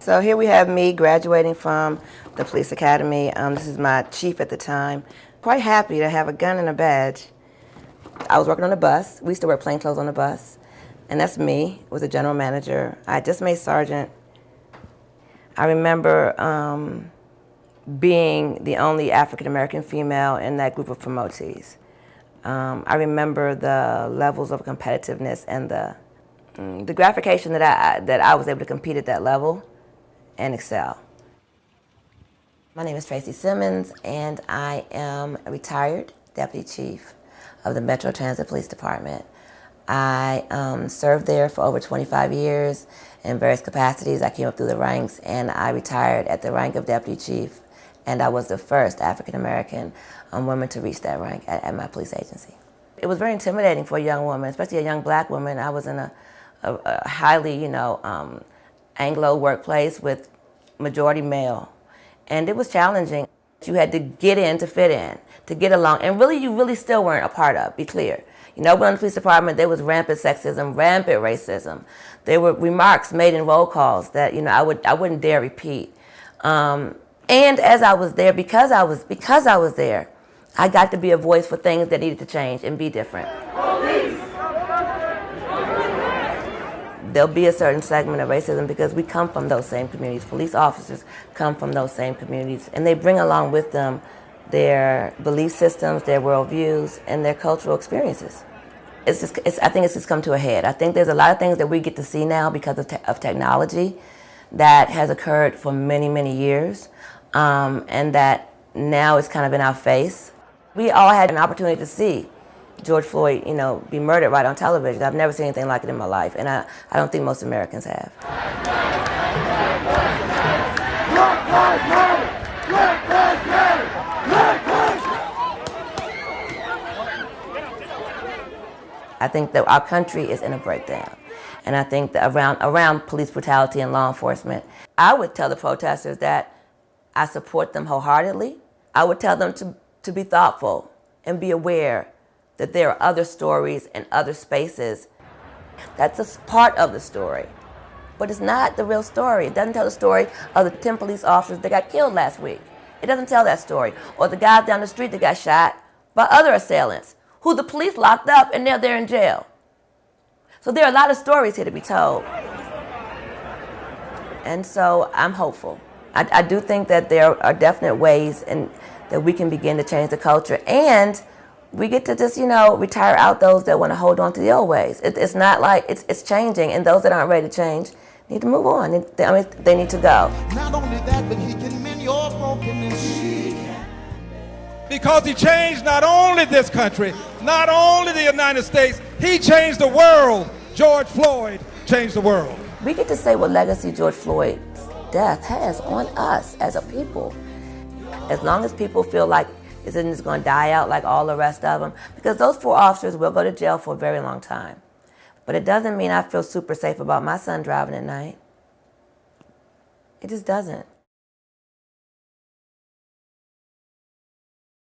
So here we have me graduating from the police academy. This is my chief at the time. Quite happy to have a gun and a badge. I was working on a bus. We used to wear plain clothes on the bus. And that's me, was a general manager. I just made sergeant. I remember being the only African-American female in that group of promotees. I remember the levels of competitiveness and the gratification that I was able to compete at that level and excel. My name is Tracy Simmons, and I am a retired deputy chief of the Metro Transit Police Department. I served there for over 25 years in various capacities. I came up through the ranks, and I retired at the rank of deputy chief, and I was the first African-American woman to reach that rank at my police agency. It was very intimidating for a young woman, especially a young black woman. I was in a highly, Anglo workplace with majority male, and it was challenging. You had to get in to fit in, to get along, and really, you really still weren't a part of, be clear. When in the police department, there was rampant sexism, rampant racism. There were remarks made in roll calls that, I wouldn't dare repeat. And as I was there, because I was there, I got to be a voice for things that needed to change and be different. Police. There'll be a certain segment of racism because we come from those same communities. Police officers come from those same communities, and they bring along with them their belief systems, their worldviews, and their cultural experiences. I think it's just come to a head. I think there's a lot of things that we get to see now because of technology that has occurred for many, many years, and that now it's kind of in our face. We all had an opportunity to see George Floyd, be murdered right on television. I've never seen anything like it in my life, and I don't think most Americans have. I think that our country is in a breakdown, and I think that around police brutality and law enforcement, I would tell the protesters that I support them wholeheartedly. I would tell them to be thoughtful and be aware that there are other stories and other spaces. That's a part of the story, but it's not the real story. It doesn't tell the story of the 10 police officers that got killed last week. It doesn't tell that story. Or the guys down the street that got shot by other assailants, who the police locked up and now they're in jail. So there are a lot of stories here to be told. And so I'm hopeful. I do think that there are definite ways that we can begin to change the culture, and we get to just, retire out those that want to hold on to the old ways. It's not like it's changing, and those that aren't ready to change need to move on. They need to go. Not only that, but he can mend your brokenness. Because he changed not only this country, not only the United States, he changed the world. George Floyd changed the world. We get to say what legacy George Floyd's death has on us as a people. As long as people feel like isn't just going to die out like all the rest of them, because those 4 officers will go to jail for a very long time. But it doesn't mean I feel super safe about my son driving at night. It just doesn't.